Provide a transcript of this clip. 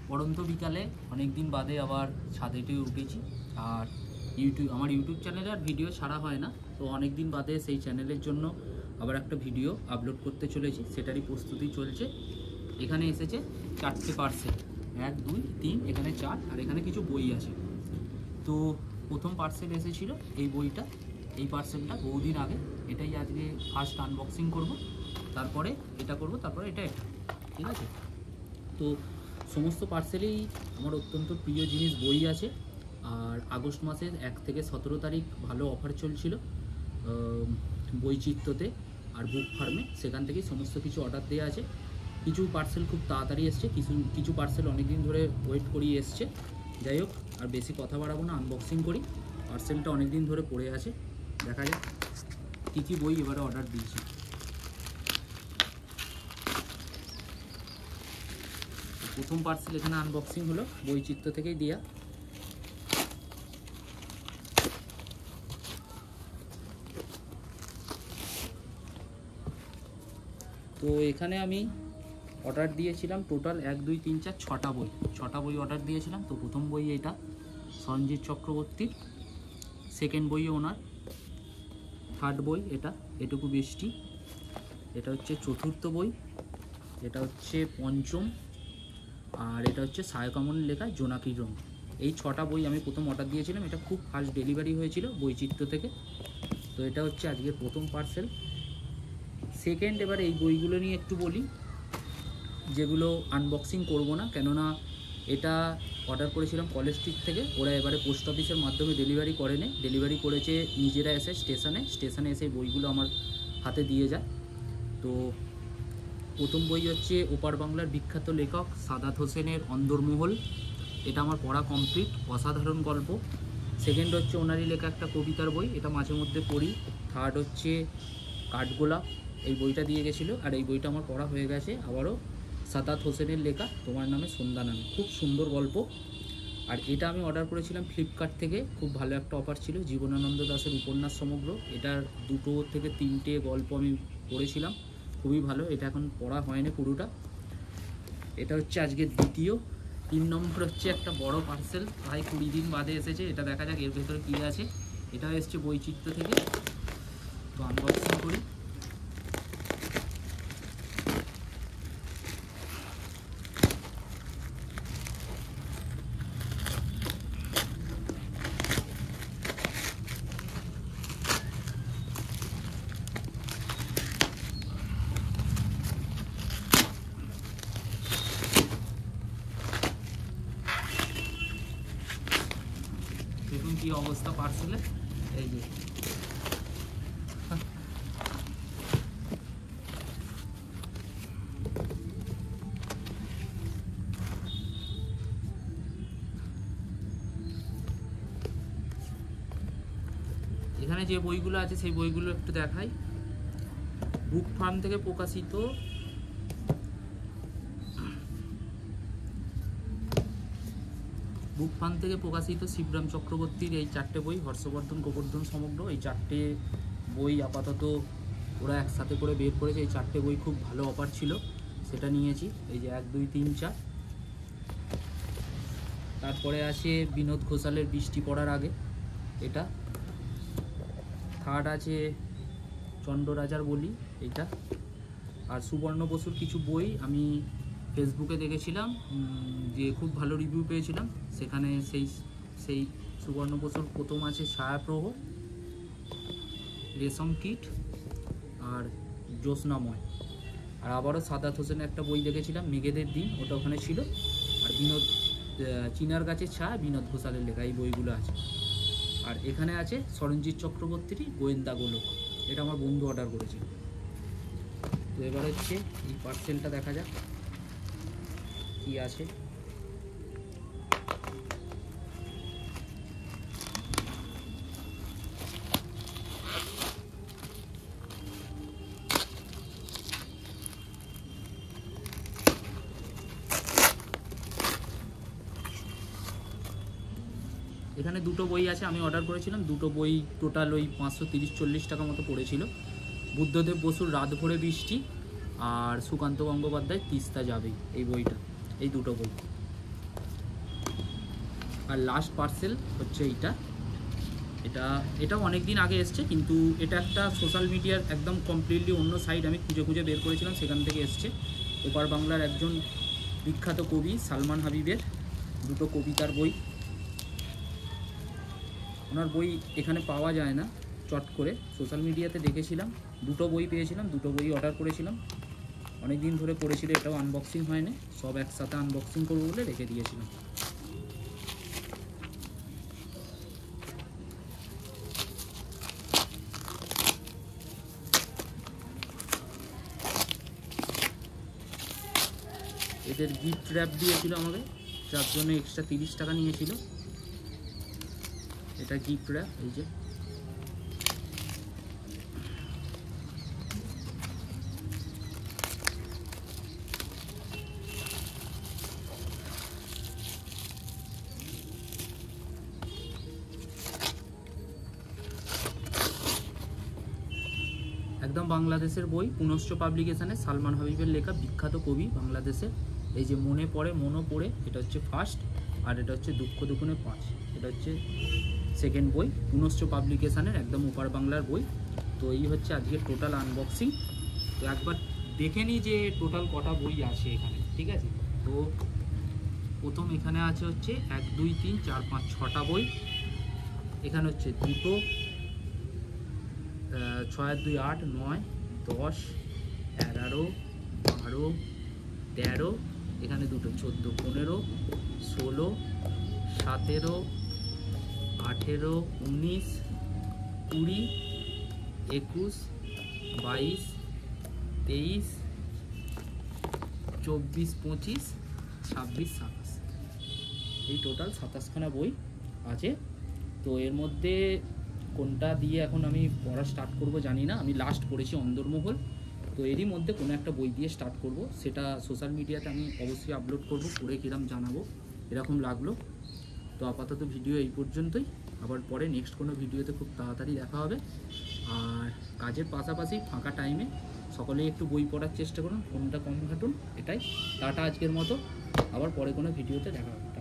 পড়ন্ত বিকালে অনেক দিন বাদে আবার ছাদেতে উঠেছি। আর আমার ইউটিউব চ্যানেলে আর ভিডিও ছাড়া হয় না, তো অনেক দিন বাদে সেই চ্যানেলের জন্য আবার একটা ভিডিও আপলোড করতে চলেছি, সেটারই প্রস্তুতি চলছে। এখানে এসেছে 4টে পার্সেল, 1 2 3, এখানে 4, আর এখানে কিছু বই আছে। তো প্রথম পার্সেল এসেছিল এই বইটা, এই পার্সেলটা বহুদিন আগে, এটাই আজকে ফার্স্ট আনবক্সিং করব, তারপরে এটা করব, তারপরে এটা ঠিক আছে। তো সমস্ত পার্সেলেই আমার অত্যন্ত প্রিয় জিনিস বই আছে। আর আগস্ট মাসের 1 থেকে 17 তারিখ ভালো অফার চলছিল বইচিত্রতে আর বুক ফার্মে, সেখান থেকেই সমস্ত কিছু অর্ডার দেওয়া আছে। কিছু পার্সেল খুব তাড়াতাড়ি এসছে, কিছু পার্সেল অনেক দিন ধরে ওয়েট করিয়ে এসছে। যাই হোক, আর বেশি কথা বাড়াবো না, আনবক্সিং করি। পার্সেলটা অনেক দিন ধরে পড়ে আছে, দেখা যাক কী কী বই এবারে অর্ডার দিয়েছি। প্রথম পার্সেল এখানে আনবক্সিং হলো, বইচিত্র থেকেই দেয়া। তো এখানে আমি অর্ডার দিয়েছিলাম টোটাল 1 2 3 4 6টা বই অর্ডার দিয়েছিলাম। তো প্রথম বই এটা সঞ্জিত চক্রবর্তীর, সেকেন্ড বই ওনার, থার্ড বই এটা এটুকু বৃষ্টি, এটা হচ্ছে চতুর্থ বই, এটা হচ্ছে পঞ্চম, আর এটা হচ্ছে সায়কামনের লেখা জোনাকির রং। এই 6টা বই আমি প্রথম অর্ডার দিয়েছিলাম, এটা খুব ফাস্ট ডেলিভারি হয়েছিল বইচিত্র থেকে। তো এটা হচ্ছে আজকের প্রথম পার্সেল। সেকেন্ড, এবার এই বইগুলো নিয়ে একটু বলি, যেগুলো আনবক্সিং করব না, কেননা এটা অর্ডার করেছিলাম কলেজ স্ট্রিট থেকে, ওরা এবারে পোস্ট অফিসের মাধ্যমে ডেলিভারি করেনি, ডেলিভারি করেছে নিজেরা এসে স্টেশনে এসে বইগুলো আমার হাতে দিয়ে যায়। তো প্রথম বই হচ্ছে ওপার বাংলার বিখ্যাত লেখক সাদাত হোসেনের অন্দরমহল, এটা আমার পড়া কমপ্লিট, অসাধারণ গল্প। সেকেন্ড হচ্ছে ওনারই লেখা একটা কবিতার বই, এটা মাঝে মধ্যে পড়ি। থার্ড হচ্ছে কাঠগোলাপ, এই বইটা দিয়ে গেছিলো, আর এই বইটা আমার পড়া হয়ে গেছে আবারও। সাদাত হোসেনের লেখা তোমার নামে সন্ধ্যা নামে, খুব সুন্দর গল্প। আর এটা আমি অর্ডার করেছিলাম ফ্লিপকার্ট থেকে, খুব ভালো একটা অফার ছিল, জীবনানন্দ দাশের উপন্যাস সমগ্র, এটার 2 থেকে 3টে গল্প আমি পড়েছিলাম, খুবই ভালো। এটা এখন পড়া হয়নি পুরোটা। এটা হচ্ছে আজকের দ্বিতীয়। 3 নম্বর হচ্ছে একটা বড় পার্সেল, প্রায় 20 দিন বাদে এসেছে, এটা দেখা যাক এর ভেতরে কী আছে। এটা এসছে বইচিত্র থেকে, তো আনবক্সিং করি। দেখুন কি অবস্থা পার্সেলে, এই যে এখানে যে বইগুলো আছে সেই বইগুলো একটু দেখাই। বুক ফার্ম থেকে প্রকাশিত শিবরাম চক্রবর্তীর এই 4টে বই, হর্ষবর্ধন গোবর্ধন সমগ্র, এই 4টে বই আপাতত ওরা একসাথে করে বের করেছে। এই 4টে বই খুব ভালো অফার ছিল, সেটা নিয়েছি। এই যে 1 2 3 4। তারপরে আছে বিনোদ ঘোষালের বৃষ্টি পড়ার আগে, এটা। থার্ড আছে চন্দ্ররাজার বলি, এটা। আর সুবর্ণ বসুর কিছু বই আমি ফেসবুকে দেখেছিলাম যে খুব ভালো রিভিউ পেয়েছিলাম, সেখানে সেই সুবর্ণ বসুর প্রথম আছে ছায়াপ্রহ, রেশম কীট আর জ্যোৎস্নাময়। আর আবারও সাদাত হোসেনের একটা বই দেখেছিলাম মেঘেদের দিন, ওটা ওখানে ছিল। আর চিনার গাছের ছায়া, বিনোদ ঘোষালের লেখা, এই বইগুলো আছে। আর এখানে আছে সরঞ্জিৎ চক্রবর্তীর গোয়েন্দা গোলক, এটা আমার বন্ধু অর্ডার করেছে। তো এবার হচ্ছে এই পার্সেলটা দেখা যাক কি আছে। এখানে 2টো বই আছে, আমি অর্ডার করেছিলাম 2টো বই, টোটাল ওই 530-40 টাকা মতো পড়েছিল। বুদ্ধদেব বসুর রাত ভরে বৃষ্টি আর সুকান্ত গঙ্গোপাধ্যায় তিস্তা যাবেই, এই বইটা, এই 2টো বই। আর লাস্ট পার্সেল হচ্ছে এটা অনেক দিন আগে এসছে, কিন্তু এটা একটা সোশ্যাল মিডিয়ার একদম কমপ্লিটলি অন্য সাইট, আমি খুঁজে খুঁজে বের করেছিলাম, সেখান থেকে এসছে। ওপার বাংলার একজন বিখ্যাত কবি সালমান হাবিবের দুটো কবিতার বই। ওনার বই এখানে পাওয়া যায় না চট করে, সোশ্যাল মিডিয়াতে দেখেছিলাম, দুটো বই পেয়েছিলাম, দুটো বই অর্ডার করেছিলাম। অনেক দিন ধরে পড়েছিল, এটাও আনবক্সিং হয়নি, সব একসাথে আনবক্সিং করবো বলে রেখে দিয়েছিলাম। এদের গিফট র্যাপ দিয়েছিল আমাকে, যার জন্য এক্সট্রা 30 টাকা নিয়েছিল। এটা গিফট র্যাপ, এই যে একদম বাংলাদেশের বই, পুনশ্চ পাবলিকেশনে সালমান হাবিবের লেখা, বিখ্যাত কবি বাংলাদেশের। এই যে মনে পড়ে মনও পড়ে, এটা হচ্ছে ফার্স্ট, আর এটা হচ্ছে দুঃখ দুগুণে 5, এটা হচ্ছে সেকেন্ড বই, পুনশ্চ পাবলিকেশনের একদম ওপার বাংলার বই। তো এই হচ্ছে আজকে টোটাল আনবক্সিং। তো একবার দেখে নিই যে টোটাল কটা বই আছে এখানে, ঠিক আছে? তো প্রথম এখানে আছে হচ্ছে 1 2 3 4 5 6টা বই। এখানে হচ্ছে দুটো, 6 2 8 9 10 11 12 13, এখানে দুটো 14 15 16 17 18 19 20 21 22 23 24 25 26 27, এই টোটাল 27খানা বই আছে। তো এর মধ্যে কোনটা দিয়ে এখন আমি পড়া স্টার্ট করব জানি না। আমি লাস্ট পড়েছি অন্দরমহল, তো এরই মধ্যে কোনো একটা বই দিয়ে স্টার্ট করব, সেটা সোশ্যাল মিডিয়াতে আমি অবশ্যই আপলোড করব, পড়ে কিরম জানাবো এরকম লাগলো। তো আপাতত ভিডিও এই পর্যন্তই, আবার পরে নেক্সট কোনো ভিডিওতে খুব তাড়াতাড়ি দেখা হবে। আর কাজের পাশাপাশি ফাঁকা টাইমে সকলেই একটু বই পড়ার চেষ্টা করুন, ফোনটা কম ঘাটুন, এটাই। টাটা আজকের মতো, আবার পরে কোনো ভিডিওতে দেখা হবে।